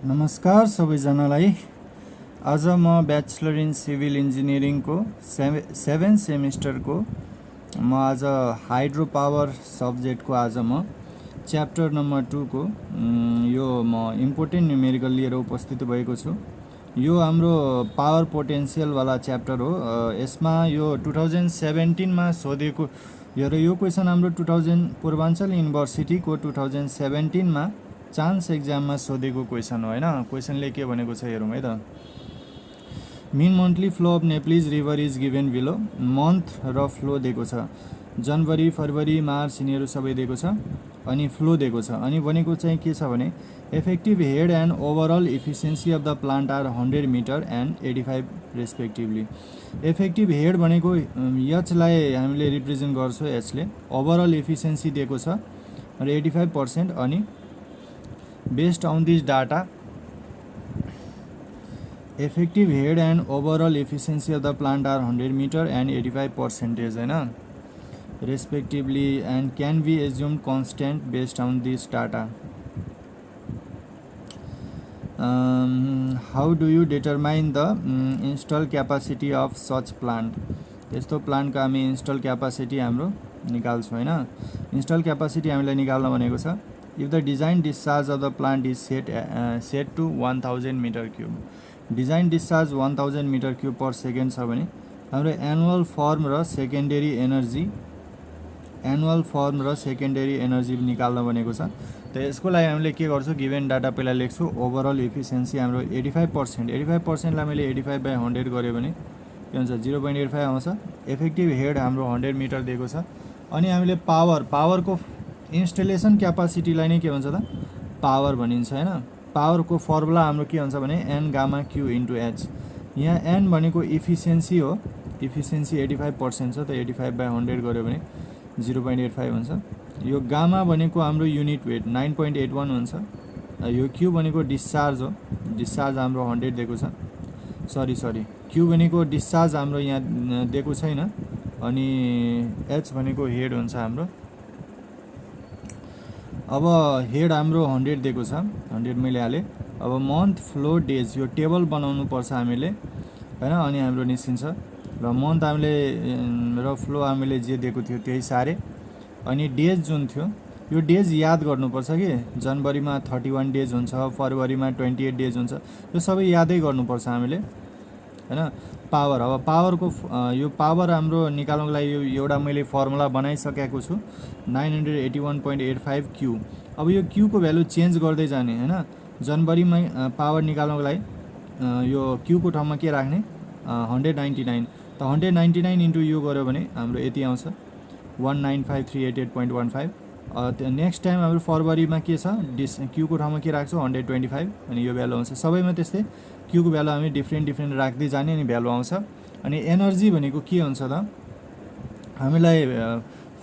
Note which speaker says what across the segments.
Speaker 1: नमस्कार सबैजनालाई। आज म ब्याचलर इन सिभिल इन्जिनियरिङ को 7 सेमेस्टरको म आज हाइड्रो पावर सब्जेक्टको आज म च्याप्टर नम्बर 2 को यो म इम्पोर्टेन्ट न्युमेरिकल लिएर उपस्थित भएको छु। यो हाम्रो पावर पोटेन्शियल वाला च्याप्टर हो। यसमा यो 2017 मा सोधेको यो क्वेशन हाम्रो 2000 पूर्वाञ्चल युनिभर्सिटीको 2017 मा चान्स एक्जाममा सोधेको क्वेशन हो हैन। क्वेशनले के भनेको छ हेरौँ है त। Mean monthly flow of Nepalese river is given below. Month र फ्लो दिएको छ। जनवरी, फरवरी, मार्च यिनीहरू सबै दिएको छ अनि फ्लो दिएको छ। अनि भनेको चाहिँ के छ भने effective head and overall efficiency of the plant are 100 metre and 85 respectively. Effective head भनेको एचलाई हामीले रिप्रेजेन्ट गर्छौँ एचले। ओभरअल इफिसियन्सी दिएको छ र 85% अनि based on this data effective head and overall efficiency of the plant are 100 meter and 85% हैन respectively and can be assumed constant based on this data. How do you determine the install capacity of such plant? यस्तो plant को हामी install capacity हाम्रो निकाल्छौँ हैन। Install capacity हामीलाई निकाल्न भनेको छ if the design discharge of the plant is set to 1000 meter cube. Design discharge 1000 meter cube per second छ भने हाम्रो एनुअल फर्म र सेकेन्डरी एनर्जी निकाल्न भनेको छ। त यसको लागि हामीले के गर्छौँ गिभन डाटा पहिला लेख्छौँ। ओभरअल इफिसियन्सी हाम्रो 85% लाई मैले 85/100 गर्यो भने के हुन्छ 0.85 आउँछ। इफेक्टिभ हेड हाम्रो 100 मिटर दिएको छ। अनि हामीले पावरको इन्स्टलेसन क्यापासिटीलाई नै के भन्छ त पावर भनिन्छ हैन। पावरको फर्मुला हाम्रो के हुन्छ भने n gamma q into h। यहाँ n भनेको इफिसियन्सी हो। इफिसियन्सी 85% छ त 85/100 गर्यो भने 0.85 हुन्छ। यो गामा भनेको हाम्रो युनिट वेट 9.81 हुन्छ। यो q भनेको डिस्चार्ज हो। डिस्चार्ज हाम्रो 100 दिएको छ। सरी q भनेको डिस्चार्ज हाम्रो यहाँ दिएको छैन। अनि h भनेको हेड हुन्छ हाम्रो। अब हेड हाम्रो 100 दिएको छ। 100 मैले हालेँ। अब मन्थ फ्लो डेज यो टेबल बनाउनु पर्छ हामीले हैन। अनि हाम्रो निस्किन्छ र मन्थ हामीले र फ्लो हामीले जे दिएको थियो त्यही सारे। अनि डेज जुन थियो यो डेज याद गर्नुपर्छ कि जनवरीमा 31 डेज हुन्छ, फरवरीमा 28 डेज हुन्छ। यो सबै यादै गर्नुपर्छ हामीले हैन। पावर अब पावरको यो पावर हाम्रो निकाल्नको लागि एउटा मैले फर्मुला बनाइसकेको छु 981.85 क्यू। अब यो क्यू को भ्यालु चेन्ज गर्दै जाने हैन। जनवरीमा पावर निकाल्नको लागि यो क्यू को ठाउँमा के राख्ने 199। त 199 इन्टु यो गर्यो भने हाम्रो यति आउँछ 195,388.15। नेक्स्ट टाइम हाम्रो फरवरीमा के छ क्यू को ठाउँमा के राख्छौँ 125 अनि यो भ्यालु आउँछ। सबैमा त्यस्तै क्यू को भ्यालु हामी डिफ्रेन्ट राख्दै जाने अनि भ्यालु आउँछ। अनि एनर्जी भनेको के हुन्छ त हामीलाई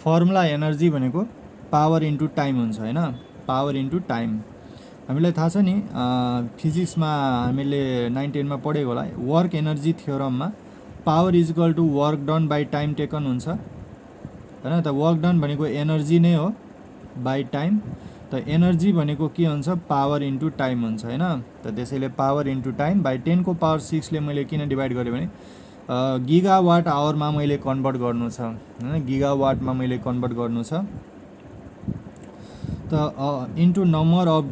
Speaker 1: फर्मुला एनर्जी भनेको पावर इन्टु टाइम हुन्छ हैन। पावर इन्टु टाइम हामीलाई थाहा छ नि फिजिक्समा हामीले 9-10 मा पढेको होला। वर्क एनर्जी थ्योरममा power is equal to work done by time taken हुन्छ हैन। त वर्क डन भनेको एनर्जी नै हो बाई टाइम। त एनर्जी भनेको के हुन्छ पावर इन्टु टाइम हुन्छ हैन। त त्यसैले पावर इन्टु टाइम बाई 10 को पावर 6 ले मैले किन डिभाइड गरेँ भने गिगावाट आवरमा मैले कन्भर्ट गर्नु छ हैन। गिगावाटमा मैले कन्भर्ट गर्नु छ। त इन्टु नम्बर अफ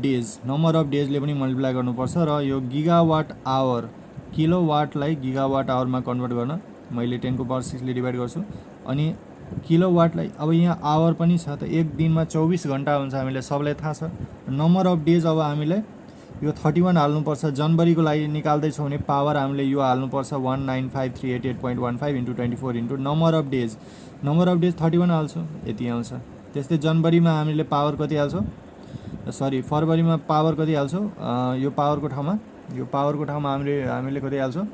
Speaker 1: डेजले पनि मल्टिप्लाई गर्नुपर्छ र यो गिगावाट आवर किलोवाटलाई गिगावाट आवरमा कन्भर्ट गर्न मैले 10 को पावर 6 ले डिभाइड गर्छु। अनि किलोवाटलाई अब यहाँ आवर पनि छ त एक दिनमा 24 घण्टा हुन्छ हामीलाई सबलाई थाहा छ। नम्बर अफ डेज अब हामीले यो 31 हाल्नुपर्छ। जनवरीको लागि निकाल्दैछौँ भने पावर हामीले यो हाल्नुपर्छ 195,388.15 into 24 into number of days 31 हाल्छु यति आउँछ। त्यस्तै जनवरीमा हामीले पावर कति हाल्छौँ फरवरीमा पावर कति हाल्छौँ यो पावरको ठाउँमा हामीले कति हाल्छौँ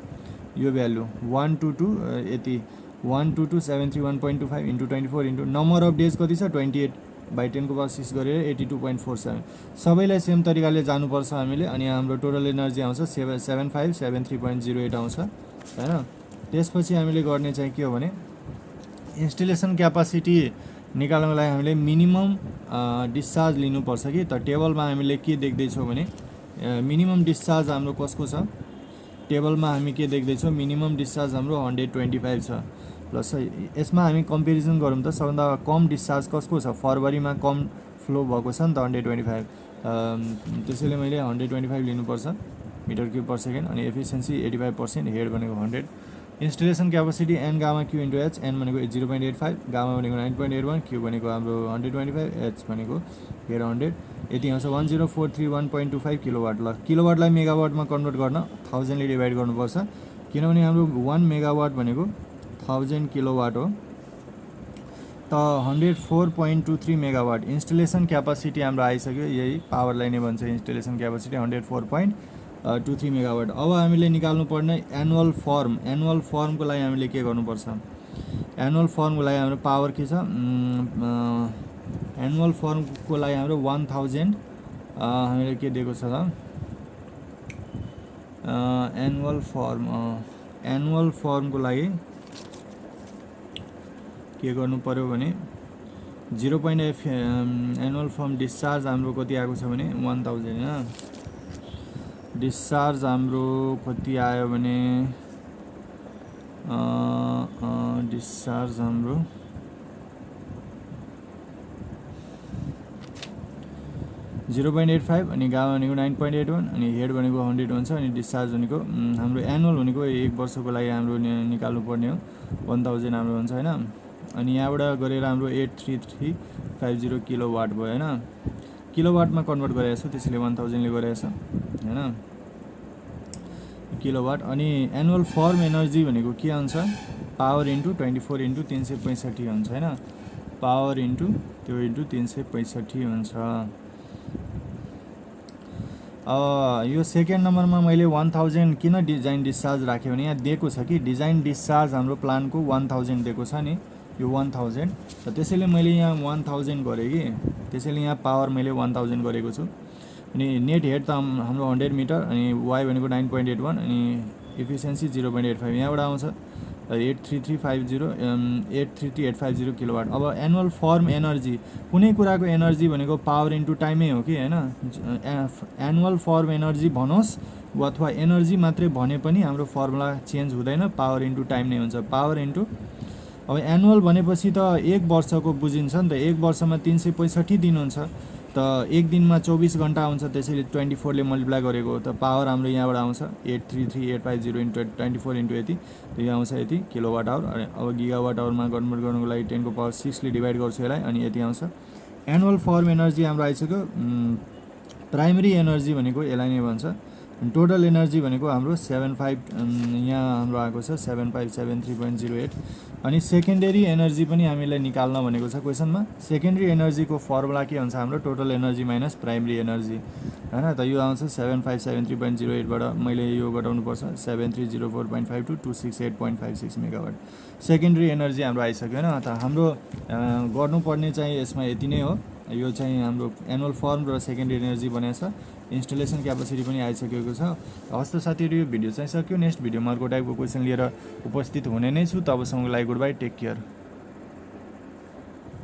Speaker 1: यो भ्यालु 122 यति 122,731.25 into 24 into number of days कति छ 28/10 को पावर 6 गरेर 82.47। सबैलाई सेम तरिकाले जानुपर्छ हामीले। अनि हाम्रो टोटल एनर्जी आउँछ 7573.08 आउँछ हैन। त्यसपछि हामीले गर्ने चाहिँ के हो भने इन्स्टलेसन क्यापासिटी निकाल्नको लागि हामीले मिनिमम डिस्चार्ज लिनुपर्छ कि। त टेबलमा हामीले के देख्दैछौँ भने मिनिमम डिस्चार्ज हाम्रो कसको छ टेबलमा हामी के देख्दैछौँ मिनिमम डिस्चार्ज हाम्रो 125 छ प्लस यसमा हामी कम्पेरिजन गरौँ त सबभन्दा कम डिस्चार्ज कसको छ फरवरीमा कम फ्लो भएको छ नि त 125 त्यसैले मैले 125 लिनुपर्छ मिटर क्युब पर सेकेन्ड अनि एफिसिएन्सी 85% हेड भनेको 100 installation capacity N gamma Q into H N भनेको 0.85 गामा भनेको 9.81 क्यू भनेको हाम्रो 125 एच भनेको हेड 100 यति आउँछ 10431.25 किलोवाट ल किलोवाटलाई मेगावाटमा कन्भर्ट गर्न 1000 ले डिभाइड गर्नुपर्छ किनभने हाम्रो 1 मेगावाट भनेको 1000 किलोवाट हो त 104.23 मेगावाट इन्स्टलेसन क्यापासिटी हाम्रो आइसक्यो यही पावरलाई नै भन्छ इन्स्टलेसन क्यापासिटी 104.23 मेगावाट अब हामीले निकाल्नु पर्ने एनुअल फर्मको लागि हामीले के गर्नुपर्छ एनुअल फर्मको लागि हाम्रो पावर के छ एनुअल फर्मको लागि हाम्रो 1000 हामीले के दिएको छ त एनुअल फर्मको लागि के गर्नु पर्यो भने 0.5 एनुअल फर्म डिस्चार्ज हाम्रो कति आएको छ भने 1000 हैन डिस्चार्ज हाम्रो कति आयो भने डिस्चार्ज हाम्रो 0.85 अनि गामा भनेको 9.81 अनि हेड भनेको 100 हुन्छ अनि डिस्चार्ज भनेको हाम्रो एनुअल भनेको 1 वर्षको लागि हाम्रो निकाल्नु पर्ने हो 1000 हाम्रो हुन्छ हैन अनि यहाँबाट गरेर हाम्रो 83350 किलोवाट भयो हैन किलोवाटमा कन्भर्ट गरेको छु त्यसैले 1000 ले गरेको छ हैन किलोवाट अनि एनुअल फर्म एनर्जी भनेको के हुन्छ पावर इन्टु 24 इन्टु 365 हुन्छ हैन पावर इन्टु त्यो इन्टु 365 हुन्छ यो सेकेन्ड नम्बरमा मैले 1000 किन डिजाइन डिस्चार्ज राखेँ भने यहाँ दिएको छ कि डिजाइन डिस्चार्ज हाम्रो प्लानको 1000 दिएको छ नि यो 1000 र त्यसैले मैले यहाँ 1000 गरेँ कि त्यसैले यहाँ पावर मैले 1000 गरेको छु अनि नेट हेड त हाम्रो 100 मिटर अनि वाइ भनेको 9.81 अनि एफिसिएन्सी 0.85 यहाँबाट आउँछ 83350 किलोवाट अब एनुअल फर्म एनर्जी कुनै कुराको एनर्जी भनेको पावर इन्टु टाइमै हो कि हैन एनुअल फर्म एनर्जी भनोस् अथवा एनर्जी मात्रै भने पनि हाम्रो फर्मुला चेन्ज हुँदैन पावर इन्टु टाइम नै हुन्छ पावर इन्टु अब एनुअल भनेपछि त 1 वर्षको बुझिन्छ नि त 1 वर्षमा 365 दिन हुन्छ त एक दिनमा 24 घण्टा आउँछ त्यसैले 24 ले मल्टिप्लाई गरेको त पावर हाम्रो यहाँबाट आउँछ 833850 इन्टु 24 इन्टु यति त यो आउँछ यति किलोवाट आवर अब गिगावाट आवरमा कन्भर्ट गर्नुको लागि 10 को पावर 6 ले डिभाइड गर्छु यसलाई अनि यति आउँछ एनुअल फर्म एनर्जी हाम्रो आइसक्यो प्राइमरी एनर्जी भनेको यसलाई नै भन्छ टोटल एनर्जी भनेको हाम्रो 75 यहाँ हाम्रो आएको छ 7573.08 अनि सेकेन्डरी एनर्जी पनि हामीलाई निकाल्न भनेको छ क्वेशनमा सेकेन्डरी एनर्जीको फर्मुला के हुन्छ हाम्रो total energy minus primary energy हैन त यो आउँछ 7573.08 बाट मैले यो घटाउनु पर्छ 7304.5 to 268.56 मेगावाट सेकेन्डरी एनर्जी हाम्रो आइसक्यो हैन त हाम्रो गर्नुपर्ने चाहिँ यसमा यति नै हो यो चाहिँ हाम्रो एनुअल फर्म र सेकेन्डरी एनर्जी बनेको छ इन्स्टलेसन क्यापासिटी पनि आइसकेको छ हस्त साथीहरु यो भिडियो चाहिँ सक्यो नेक्स्ट भिडियोमा अर्को टाइपको क्वेशन लिएर उपस्थित हुने नै छु तबसम्मको लागि गुड बाइ टेक केयर